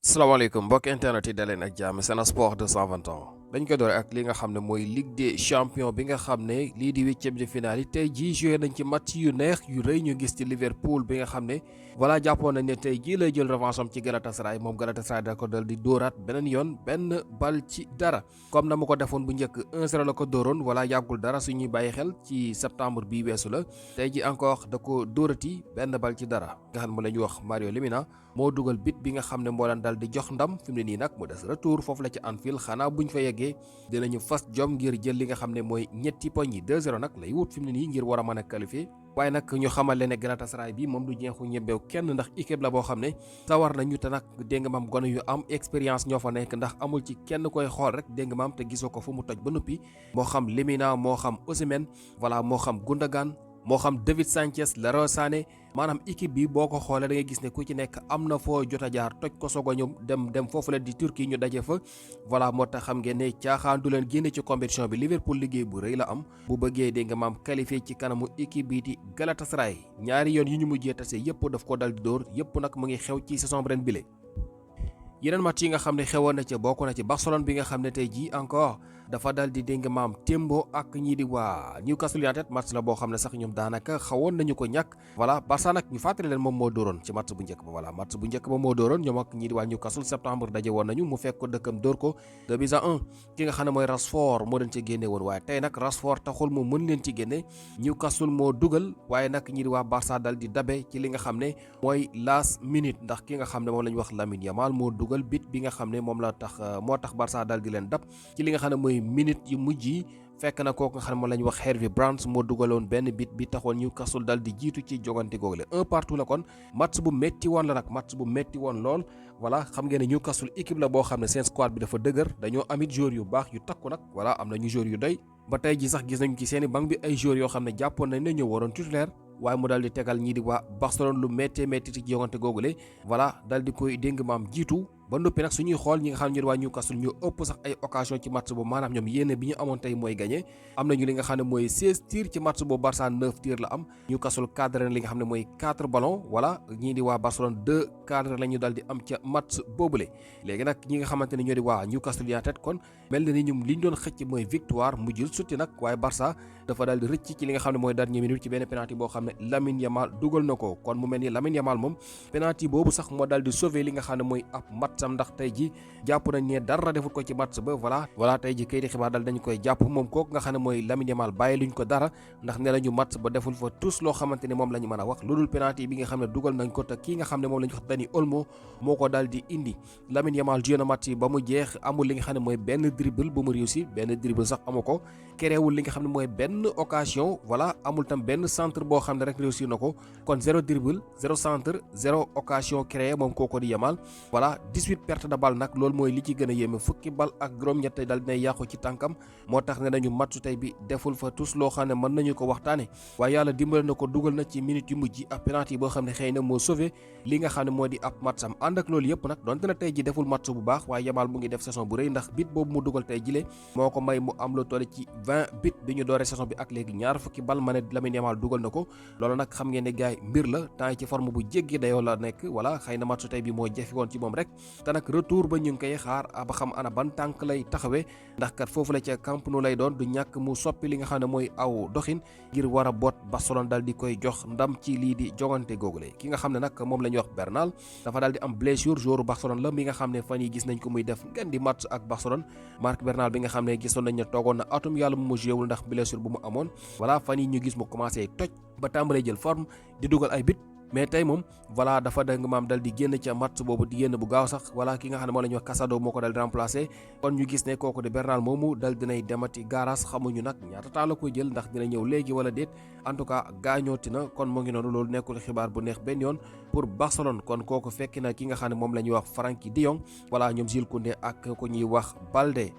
salaamaaleykum mbokk internet yi daleen ak jàmm Sen Sport 220 ans dañ koy doore ak li nga xam ne mooy Ligue des champions bi nga xam ne lii di huitième de finale yi tey jii joué nañ ci match yu neex yu rëy ñu gis ci Liverpool bi nga xam ne voilà jàppoon nañ ne tey jii lay jël revanche am ci Galatasaray moom Galatasaray da ko dal di dóoraat beneen yoon benn bal ci dara comme na mu ko defoon bu njëkk 1-0 la ko dóoroon voilà yàggul dara suñuy bàyyi xel ci septembre bii weesu la tey ji encore da ko dóorati benn bal ci dara nga xam ne la ñuy wax Mario Lemina moo dugal bit bi nga xam ne moo leen dal di jox ndam fi mu ne nii nag mu des retour foofu la ci Anfield xanaa buñ fa yeggee dinañu fas jom ngir jël li nga xam ne mooy ñetti poñ yi 2-0 nag lay wut fi mu ne nii ngir war a mën a qualifier waaye nag ñu xamal leen ne Galatasaray bi moom du jeexu ñebbeew kenn ndax équipe la boo xam ne sawar nañu te nag dégg nga maam gone yu am expérience ñoo fa nekk ndax amul ci kenn koy xool rek dégg nga maam te gisoo ko fu mu toj ba noppi moo xam Lemina moo xam Osimhen voilà moo xam Gundogan moo xam David Sanchez Leroy Sané maanaam équipe bi boo ko xoolee da ngay gis ne ku ci nekk am na foo jot a jaar toj ko soog a ñëw dem foofu la di Turquie ñu daje fa voilà moo tax xam ngeen ne caaxaan du leen génne ci compétition bi Liverpool liggéey bu rëy la am bu bëggee dégg nga maam qualifié ci kanamu équipe bii di Galatasaray ñaari yoon yu ñu mujjee tase yëpp daf ko dal di dóor yëpp nag mu ngi xew ci saison ren bile. yeneen match yi nga xam ne xewoon na ca bokk na ci Barcelone bi nga xam ne tey jii encore dafa dal di dégg maam témbo ak ñii di waa Newcastle United match la boo xam ne sax ñoom daanaka xawoon nañu ko ñàkk voilà Barça nag ñu fàttali leen moom moo dóoroon ci match bu njëkk ba voilà match bu njëkk ba moo dóoroon ñoom ak ñii di waa Newcastle septembre daje woon nañu mu fekk ko dëkkam dóor ko 2-1 ki nga xam ne mooy Rashford moo leen ci génne woon waaye tey nag Rashford taxul mu mën leen ci génne Newcastle moo dugal waaye nag ñii di waa Barça dal di dabe ci li nga xam ne mooy last minute ndax ki nga xam ne moom la ñu wax Lamine Yamal moo dugal bit bi nga xam ne moom la tax moo tax Barça dal di leen dab ci li nga xam ne mooy minute yu mujj yi fekk na kooku nga xam ne moom la ñu wax Hervé Brands moo dugaloon benn bit bi taxoon Newcastle dal di jiitu ci jogante googule un partout la kon match bu métti woon la nag match bu métti woon lool voilà xam ngeen ne Newcastle équipe la boo xam ne seen squad bi dafa dëgër dañoo amit joueurs yu baax yu takku nag voilà am nañu joueurs yu doy ba tey ji sax gis nañu ci seeni banc bi ay joueurs yoo xam ne jàppoon nañ ne ñoo waroon titulaire waaye mu dal di tegal ñii di waa Barcelone lu méttee métti ci jogante googule voilà dal di koy déng maam jiitu ba noppi nag suñuy xool ñi nga xam ne waa Newcastle ñu ëpp sax ay occasion ci match boobu maanaam ñoom yéene bi ñu amoon tey mooy gagné am nañu li nga xam ne mooy 16 tirs ci match boobu Barça 9 tirs la am Newcastle cadré li nga xam ne mooy 4 ballons voilà ñii di waa Barcelone 2 cadre la ñu dal di am ca match boobule léegi nag ñi nga xamante ne ñoo di waa Newcastle United kon mel na ni ñoom li ñu doon xëcc mooy victoire mujjul sutti nag waaye Barça dafa dal di rëcc ci li nga xam ne mooy dernière minute ci benn penalty boo xam ne Lamine Yamal dugal na ko kon mu mel ni Lamine Yamal moom penalty boobu sax moo dal di sauver li nga xam ne mooy ab matcham ndax tey ji jàpp nañ ne dara defut ko ci match ba voilà tey ji kayiti xibaar dal dañu koy jàpp moom kooku nga xam ne mooy Lamine Yamal bàyyi luñ ko dara ndax ne lañu match ba deful fa tous loo xamante ne moom la ñu mën a wax lu dul penalty bi nga xam ne dugal nañ ko te kii nga xam ne moom la ñu wax Dani Olmo moo ko dal di indi Lamine Yamal joué na match yi ba mu jeex amul li nga xam ne mooy benn dribble bu mu réussir benn dribble sax amu ko créewul li nga xam ne mooy benn occasion voilà amul tam benn centre boo xam ne rek réussir na ko kon zéro dribble zéro centre zéro occasion créé moom kooko di Yamal voilà 18 perte de balle nag loolu mooy li ci gën a yéeme fukki bal ak juróom-ñett dal dinay yàqu ci tànkam moo tax ne nañu match tey bi deful fa tous loo xam ne mën nañu ko waxtaane waaye yàlla dimbale na ko dugal na ci minute yu mujj ak penalty boo xam ne xëy na moo sauvé li nga xam ne moo di ab match am ànd ak loolu yëpp nag donte na tey ji deful match bu baax waaye Yamal mu ngi def saison bu rëy ndax bit boobu mu dugal tey jile moo ko may mu am lu toll ci 20 bit bi ñu dooree saison bi ak léegi ñaar fukki bal ma ne Lamine Yamal dugal na ko loolu nag xam ngeen ne gaay mbir la temps yi ci forme bu jéggi dayoo la nekk voilà xëy na match tey bi moo jafe woon ci moom rek te nag retour ba ñu ngi koy xaar ba xam ana ban tànk lay taxawee ndax kat foofu la ca Camp Nou lay doon du ñàkk mu soppi li nga xam ne mooy aw doxin ngir war a boot Barcelone dal di koy jox ndam ci lii di jogante googule ki nga xam ne nag moom la ñuy wax Bernal dafa dal di am blessure joueur Barcelone la mi nga xam ne fan yi gis nañ ko muy def ngeen di match ak Barcelone Marc Bernal bi nga xam ne gisoon nañ ne toogoon na atum yàlla mu jouéwul ndax blessure bu mu amoon voilà fan yi ñu gis mu commencé toj ba tàmbalee jël forme di dugal ay bit mais tey moom voilà dafa danga maam dal di génn ca match boobu di génn bu gaaw sax voilà ki nga xam ne moo la ñuy wax Casado moo ko dal di remplacé kon ñu gis ne kooku de Bernal moomu dal dinay demati garage xamuñu nag ñaata temps la koy jël ndax dina ñëw léegi wala déet en tout cas gaañooti na kon mu ngi noonu loolu nekkul xibaar bu neex benn yoon pour Barcelone kon kooku fekki na ki nga xam ne moom la ñuy wax Frenkie de Jong voilà ñoom Jules Koundé ak ku ñuy wax Balde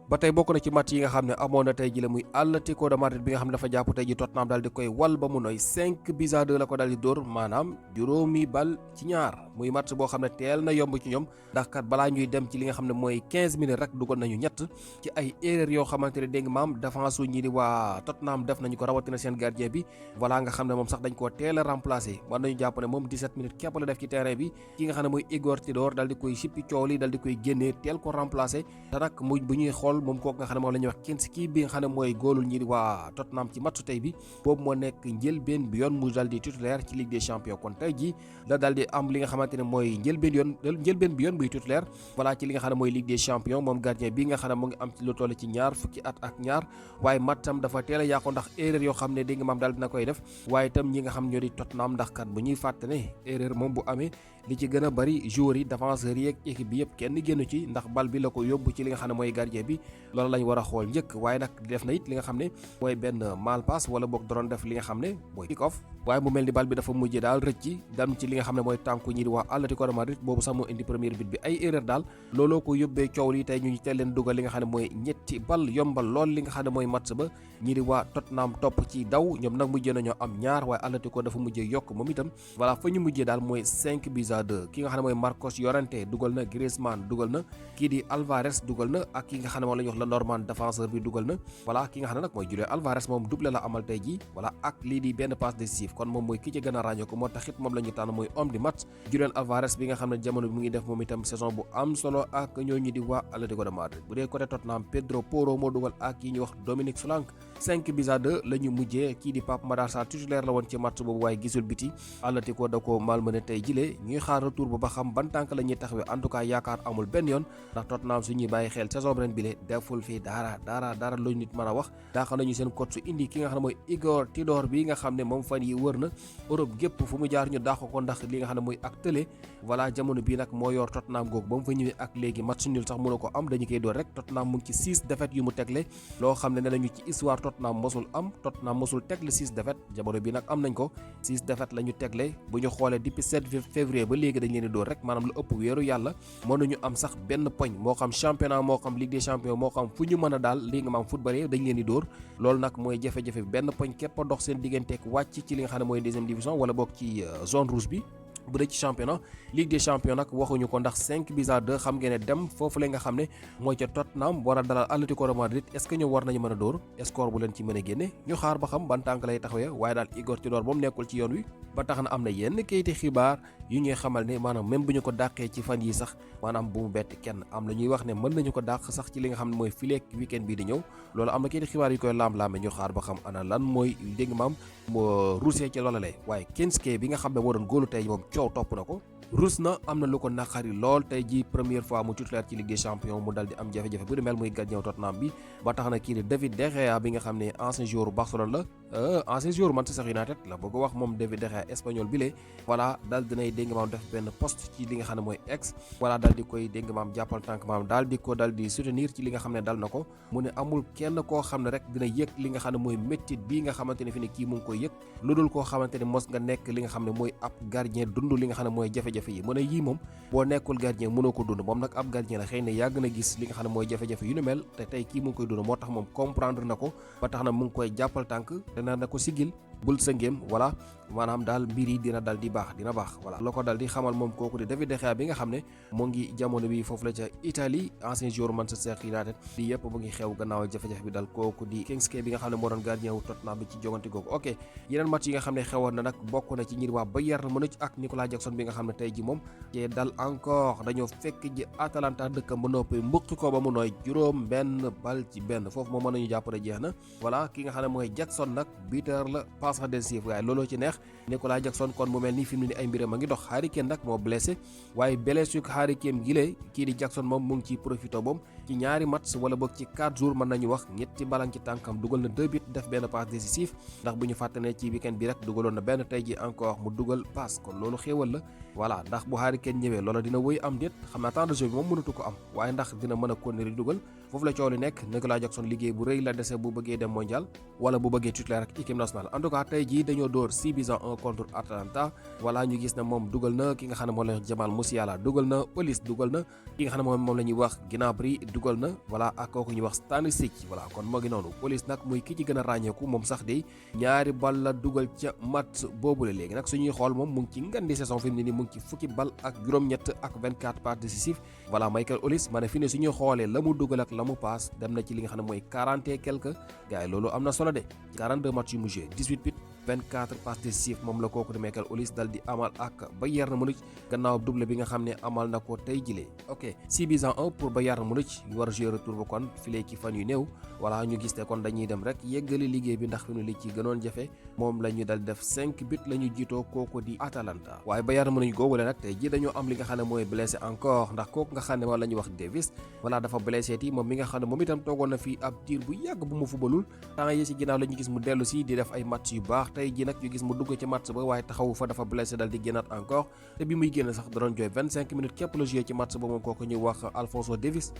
ba tey bokk na ci match yi nga xam ne amoon na tey ji la muy Atlético de Madrid bi nga xam ne dafa jàpp tey ji Tottenham daal di koy wal ba mu nooy 5-2 la ko daal di dóor maanaam juróomi bal ci ñaar muy match boo xam ne teel na yomb ci ñoom ndax kat balaa ñuy dem ci li nga xam ne mooy 15 minutes rek dugal nañu ñett ci ay erreur yoo xamante ne dégg nga maam défense su ñi di waa Tottenham def nañu ko rawatina seen gardien bi voilà nga xam ne moom sax dañ koo teel a remplacer mën nañu jàpp ne moom 17 minutes képp la def ci terrain bi ki nga xam ne mooy Igor Tudor daal di koy sippi coow li daal di koy génnee teel ko remplacer te nag bu ñuy xool moom kooku nga xam ne moom la ñuy wax Kinski bi nga xam ne mooy góolul ñi di waa Tottenham ci match tey bi boobu moo nekk njëlbeen bi yoon mu daal di titulaire ci Ligue des Champions kon tey ji la daal di am li nga xamante ne mooy njëlbeen bi yoon buy titulaire voilà ci li nga xam ne mooy Ligue des Champions moom gardien bi nga xam ne mu ngi am ci lu toll ci ñaar fukki at ak ñaar waaye matcham dafa teel a yàqu ndax erreur yoo xam ne dégg nga maam daal dina koy def waaye itam ñi nga xam ñoo di Tottenham ndax kat bu ñuy fàtte ne erreur moom bu amee li ci gën a bari joueurs yi défenseurs yi ak équipe bi yëpp kenn génn ci ndax bal bi la ko yóbbu ci li nga xam ne mooy gardien bi loolu lañ war a xool njëkk waaye nag def na it li nga xam ne mooy benn mal passe wala boog doon def li nga xam ne mooy kick off waaye mu mel ni bal bi dafa mujjee daal rëcc dem ci li nga xam ne mooy tànku ñi di waa Atlético de Madrid boobu sax moo indi première but bi ay erreur daal looloo ko yóbbee coow li tey ñu teel leen dugal li nga xam ne mooy ñetti bal yombal lool li nga xam ne mooy match ba ñi di waa Tottenham topp ci daw ñoom nag mujjee nañoo am ñaar waaye Atlético dafa mujjee yokk moom itam voilà fa ñu mujjee daal mooy 5-2 ki nga xam ne mooy Marcos Llorente dugal na Griezmann dugal na kii di Alvarez dugal na ak ki nga xam ne moom la ñuy wax la Normand défenseur bi dugal na voilà ki nga xam ne nag mooy Julián Alvarez moom doublé la amal tey ji voilà ak lii di benn passe décisif kon moom mooy ki ci gën a ràññee ko moo taxit moom la ñu tànn mooy homme du match Julián Alvarez bi nga xam ne jamono bi mu ngi def moom itam saison bu am solo ak ñooñu di waa Atlético de Madrid bu dee côté Tottenham Pedro Porro moo dugal ak yi ñuy wax Dominique Solanke 5-2 la ñu mujjee kii di Pape Matar Sarr titulaire la woon ci match boobu waaye gisul biti Atlético da ko malmené tey jilee ñuy xaar retour ba ba xam ban tànk la ñuy taxawee en tout cas yaakaar amul benn yoon ndax Tottenham su ñuy bàyyi xel saison ren bile deful fii dara lu nit mën a wax daax nañu seen coach su indi ki nga xam ne mooy Igor Tudor bi nga xam ne moom fan yi wër na Europe gépp fu mu jaar ñu daax ko ndax li nga xam ne mooy ak tële voilà jamono bii nag moo yor Tottenham googu ba mu fa ñëwee ak léegi match nul sax mënu ko am dañu koy door rek Tottenham mu ngi ci 6 défaites yu mu tegle loo xam ne nañu ci histoire Tottenham mosul am Tottenham mosul tegle 6 défaites jamono bi nag am nañ ko 6 défaites la ñu tegle bu ñu xoolee depuis 7 février ba léegi dañ leen di door rek maanaam lu ëpp weeru yàlla mënuñu am sax benn poñ moo xam championnat moo xam Ligue des Champions moo xam fu ñu mën a daal li nga maam football dañ leen di dóor loolu nag mooy jafe-jafe bi benn poñ képp a dox seen digganteeg wàcc ci li nga xam ne mooy deuxième division wala boog ci zone rouge bi bu dee ci championnat Ligue des Champions nag waxuñu ko ndax 5-2 xam ngeen ne dem foofu la nga xam ne mooy ca Tottenham war a dalal Atlético de Madrid est-ce que ñoom war nañu mën a dóor score bu leen ci mën a génne ñu xaar ba xam ban tànk lay taxawee waaye daal Igor Tudor moom nekkul ci yoon wi ba tax na am na yenn kayiti xibaar yu ñuy xamal ne maanaam même bu ñu ko dàqee ci fan yi sax maanaam bu mu bett kenn am la ñuy wax ne mën nañu ko dàq sax ci li nga xam ne mooy fileek weekend bii di ñëw loolu am na kayiti xibaar yu koy laam-laame ñu xaar ba xam ana lan mooy dégg maam moo ruusee ci loola lay waaye Kinski bi nga xam ne moo doon góolu tey moom coow topp na ko rus na am na lu ko naqari lool tey ji première fois mu titulaire ci Ligue des Champions mu dal di am jafe-jafe bu di mel muy gardien Tottenham bi ba tax na kii di David De Gea bi nga xam ne ancien joueur Barcelone la ancien joueur Manchester United la bëgg wax moom David De Gea espagnol bi lee voilà dal dinay dégg maam def benn poste ci li nga xam ne mooy ex voilà dal di koy dégg maam jàppal tànk maam daal di ko dal di soutenir ci li nga xam ne dal na ko mu ne amul kenn koo xam ne rek dina yëg li nga xam ne mooy méttit bii nga xamante ne fi ne kii mu ngi koy yëg lu dul koo xamante ne mos nga nekk li nga xam ne mooy ab gardien dund li nga xam ne mooy jafe-jafe yi mu ne yii moom boo nekkul gardien mënoo ko dund moom nag ab gardien la xëy na yàgg na gis li nga xam ne mooy jafe-jafe yu nu mel te tey kii mu ngi koy dund moo tax moom comprendre na ko ba tax na mu ngi koy jàppal tànk dana na ko sigil bul sa ngéem voilà maanaam daal mbir yi dina dal di baax dina baax voilà la ko dal di xamal moom kooku di David De Gea bi nga xam ne mu ngi jamono bi foofu la ca Italie ancien joueur Manchester United di yëpp mu ngi xew gannaaw jafe-jafe bi dal kooku di Kinski bi nga xam ne moo doon gardien wu Tottenham bi ci jogante googu ok yeneen match yi nga xam ne xewoon na nag bokk na ci ñir waa Bayern Munich ak Nicolas Jackson bi nga xam ne tey ji moom cee dal encore dañoo fekk ji Atalanta dëkkam ba noppi mbuqi ko ba mu nooy juróom benn bal ci benn foofu moom mën nañu jàpp ne jeex na voilà ki nga xam ne mooy Jackson nag buteur la passe décisif waaye looloo ci neex Nicolas Jackson kon mu mel ni fi mu ne ni ay mbiram a ngi dox Harry Kane nag moo blessé waaye blessure Harry Kane gi lee kii di Jackson moom mu ngi ciy profité moom ci ñaari match wala boog ci 4 jours mën nañu wax ñetti balan ci tànkam dugal na 2 buts def benn passe décisif ndax bu ñu fàtte ne ci weekend bi rek dugaloon na benn tey ji encore mu dugal passe kon loolu xéewal la voilà ndax bu Harry Kane ñëwee loola dina wëy am déet xam naa temps de jeu bi moom mënatu ko am waaye ndax dina mën a continuer di dugal foofu la coow li nekk Nicolas Jackson liggéey bu rëy la dese bu bëggee dem mondial wala bu bëggee titulaire ak équipe nationale en tout cas cas tey jii dañoo door 6-1 contre Atalanta voilà ñu gis ne moom dugal na ki nga xam ne moom la Jamal Musiala dugal na Olis dugal na ki nga xam ne moom la ñuy wax Gnabry dugal na voilà ak kooku ñuy wax Stanisic voilà kon moo ngi noonu Olis nag muy ki ci gën a ràññeeku moom sax de ñaari bal la dugal ca match boobule léegi nag suñuy xool moom mu ngi ci ngandi saison fi mu ne nii mu ngi ci fukki bal ak juróom-ñett ak 24 passes décisives voilà Michael Olis ma ne fi ne suñuy xoolee la mu dugal ak la mu paas dem na ci li nga xam ne mooy 40 et quelque gars yi loolu am na solo de 42 matchs yu mu joué 18 buts 24 passes décisives moom la kooku di Michael Olis dal di amal ak Bayern Munich gannaaw double bi nga xam ne amal na ko tey jilee ok 6-1 pour Bayern Munich ñu war a jouer retour ba kon filee ci fan yu néew voilà ñu gis ne kon dañuy dem rek yeggali liggéey bi ndax fi nu li ci gënoon jafe moom la ñu dal def 5 buts la ñu jiitoo kooku di Atalanta waaye Bayern Munich googule nag tey ji dañoo am li nga xam ne mooy blessé encore ndax kooku nga xam ne moom la ñuy wax Davis voilà dafa blessé ti moom mi nga xam ne moom itam toogoon na fii ab diir bu yàgg bu mu fubalul temps yi ci ginnaaw la ñu gis mu dellu si di def ay match yu baax tey ji nag ñu gis mu dugg ci match ba waaye taxawu fa dafa blessé dal di génnaat encore te bi muy génn sax da doon jooy 25 minutes képp la joué ci match ba moom kooku ñuy wax Alphonso Davies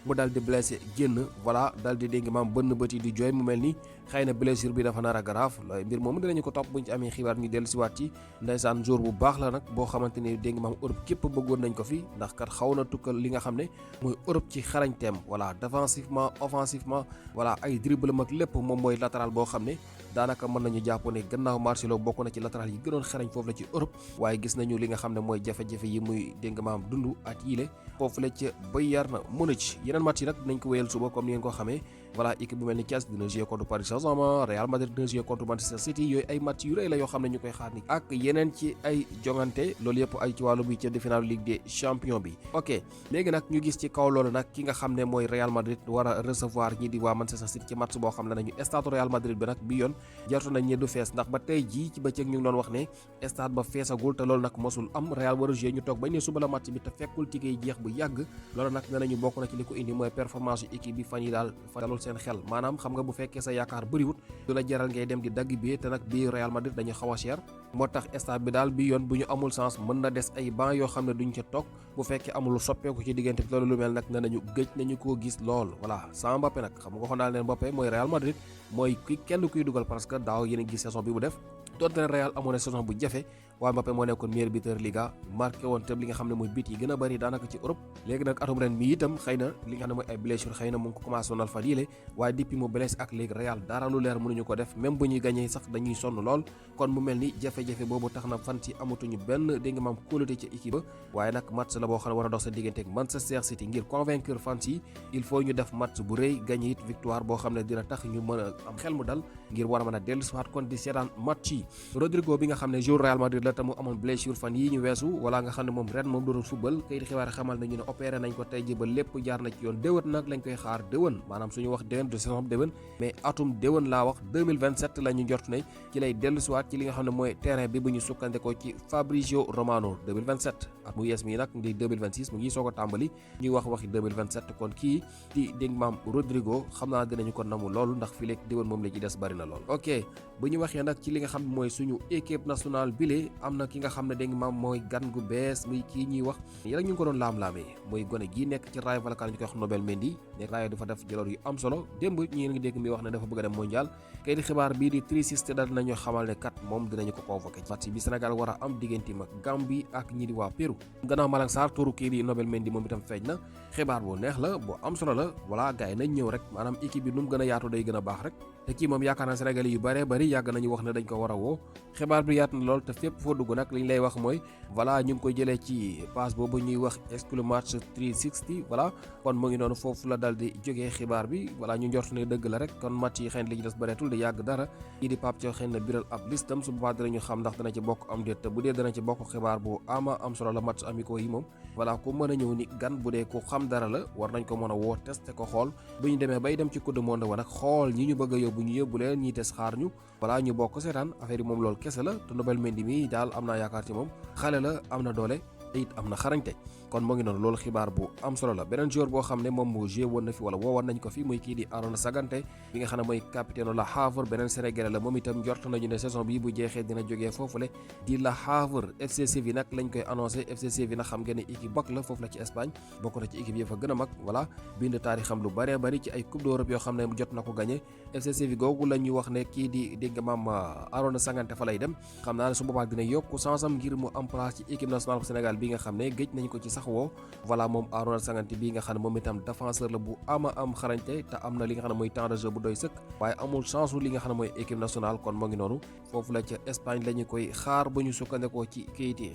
mu dal di blessé génn voilà dal di dégg maam bënn bët yi di jooy mu mel ni xëy na blessure bi dafa nar a grave mbir moomu dinañu ko topp buñ ci amee xibaar ñu dellu si waat ci ndeysaan jour bu baax la nag boo xamante ni dégg maam Europe képp bëggoon nañ ko fi ndax kat xaw na tukkal li nga xam ne mooy Europe ci xarañteem voilà défensivement offensivement voilà ay dribble ak lépp moom mooy latéral boo xam ne daanaka mën nañu jàpp ne gannaaw Marcelo bokk na ci latéral yi gënoon xarañ foofu la ci Europe waaye gis nañu li nga xam ne mooy jafe-jafe yi muy dégg maam dund at yile foofu la ca Bayern Munich yeneen match yi nag dinañ ko wéyal suba comme ni ngeen ko xamee voilà équipe bu mel ni Chelsea dina jouer contre Paris Saint-Germain Real Madrid dina jouer contre Manchester City yooyu ay match yu rëy la yoo xam ne ñu koy xaar ni ak yeneen ci ay jongante loolu yëpp ay ci wàllu bi ca finale Ligue des Champions bi ok léegi nag ñu gis ci kaw loolu nag ki nga xam ne mooy Real Madrid war a recevoir ñi di waa Manchester City ci match boo xam ne nañu stade Real Madrid bi nag bi yoon jartu nañ ñi du fees ndax ba tey jii ci bëccëg ñu ngi doon wax ne stade ba feesagul te loolu nag mosul am Real war a jouer ñu toog bañ ne suba la match bi te fekkul tigéey jeex bu yàgg loolu nag nee nañu bokk na ci li ko indi mooy performance yu équipe bi fan yi daal fa dalul seen xel maanaam xam nga bu fekkee sa yaakaar bëriwut du la jaral ngay dem di dagg bi te nag bii Real Madrid dañu xaw a cher moo tax stade bi daal bi yoon bu ñu amul chance mën na des ay banc yoo xam ne duñ ca toog bu fekkee amul soppeeku ci diggante bi loolu lu mel nag ne nañu gëj nañu koo gis lool voilà sans Mbappé nag xam nga ko daal leen Mbappé mooy Real Madrid mooy kenn kuy dugal parce que daaw yéen a gis saison bi mu def doonte ne Real amoon na saison bu jafe waaye Mbappé moo nekkoon meilleur buteur Liga marqué woon te li nga xam ne mooy bit yi gën a bëri daanaka ci Europe léegi nag atum ren mi itam xëy na li nga xam ne mooy ay blessure xëy na mu ngi ko commencé woonal fan yile waaye depuis mu blessé ak léegi Real dara lu leer mënuñu ko def même bu ñuy gagné sax dañuy sonn lool kon mu mel ni jafe-jafe boobu tax na fan ci amatuñu benn dégg nga maam kóolute ci équipe ba waaye nag match la boo xam ne war a dox sa diggante ak Manchester City ngir convaincre fans yi il faut ñu def match bu rëy gagné it victoire boo xam ne dina tax ñu mën a am xel mu dal ngir war a mën a dellu si waat kon di seetaan match yi Rodrigo bi nga xam ne joueur Real Madrid la te mu amoon blessure fan yii ñu weesu wala nga xam ne moom ren moom doon football kayit xibaar xamal nañu ne opéré nañ ko tey ji ba lépp jaar na ci yoon déwén nag lañ koy xaar déwén maanaam suñu wax déwén de saison déwén mais atum déwén laa wax 2027 la ñu njort ne ci lay dellu si waat ci li nga xam ne mooy terrain bi bu ñu sukkandikoo ci Fabrizio Romano 2027 at mu yees mi nag di 2026 mu ngi soog a tàmbali ñuy wax waxi 2027 kon kii di dégg maam Rodrigo xam naa dinañu ko namu loolu ndax fii léegi déwén moom la ci des bari na lool ok bu ñu waxee nag ci li nga xam ne mooy suñu équipe nationale bile am na ki nga xam ne dégg maam mooy gan gu bees muy kii ñuy wax yi rek ñu ngi ko doon laam-laamee mooy gone gii nekk ci Rayo Vallecano ñu koy wax Nobel Mendy nekk Rayo dafa def jaloor yu am solo démb ñi ngi dégg mi wax ne dafa bëgg a dem mondial kay di xibaar bii di triciste dal nañu xamal ne kat moom dinañu ko convoqué match bi Sénégal war a am diggante mag Gambie ak ñi di waa Pérou gannaaw Malang Sarr turu kii di Nobel Mendy moom itam feeñ na xibaar bu neex la bu am solo la voilà gars yi nañ ñëw rek maanaam équipe bi nu mu gën a yaatu day gën a baax rek te kii moom yaakaar naa Sénégal yu bëree bëri yàgg nañu wax ne dañ ko war a woo xibaar bi yaatu na lool te fépp foo dugg nag li ñu lay wax mooy voilà ñu ngi koy jëlee ci page boobu ñuy wax exclu match 360 voilà kon mu ngi noonu foofu la dal di jógee xibaar bi voilà ñu njort ne dëgg la rek kon match yi xëy na li ci des bëreetul di yàgg dara kii di Pape Thiaw xëy na biral ab listam su boobaa dinañu xam ndax dana ci bokk am déet te bu dee dana ci bokk xibaar bu ama am solo la match amicaux yi moom voilà ku mën a ñëw ni gan bu dee ku xam dara la war nañ ko mën a woo testé ko xool bu ñu demee bay dem ci coupe du monde wa nag xool ñi ñu bëgg a yóbbu ñu yóbbu leen ñiy tes xaar ñu voilà ñu bokk seetaan affaire yi moom loolu kese la te Nobel Mendy mi daal am naa yaakaar ci moom xale la am na doole te it am na xarañte kon moo ngi noonu loolu xibaar bu am solo la. beneen joueur boo xam ne moom mu joué woon na fi wala woowoon nañ ko fi muy kii di Arona Sagante bi nga xam ne mooy capitaine la Havre beneen Sénégalais la moom itam njort nañu ne saison bi bu jeexee dina jógee foofule di la Havre. FC Séville nag lañ koy annoncé. FC Séville nag xam ngeen ne équipe bokk la foofu la ci Espagne bokk na ci équipe yi fa gën a mag voilà bind taarixam lu bëree bëri ci ay coupe d'Europe yoo xam ne jot na ko gagné. FC Séville googu la ñuy wax ne kii di dégg nga maam Arona Sagante fa lay dem xam naa ne su boobaa dina yokku sansam ngir mu am place ci équipe nationale bu Sénégal bi nga xam ne gëj nañ ko ci sax woo voilà moom Arona Sagante bi nga xam ne moom itam défenseur la bu ama am xarañte te am na li nga xam ne mooy temps de jeu bu doy sëkk waaye amul chance li nga xam ne mooy équipe nationale kon moo ngi noonu foofu la ca Espagne la ñu koy xaar ba ñu sukkandikoo ci kayit yi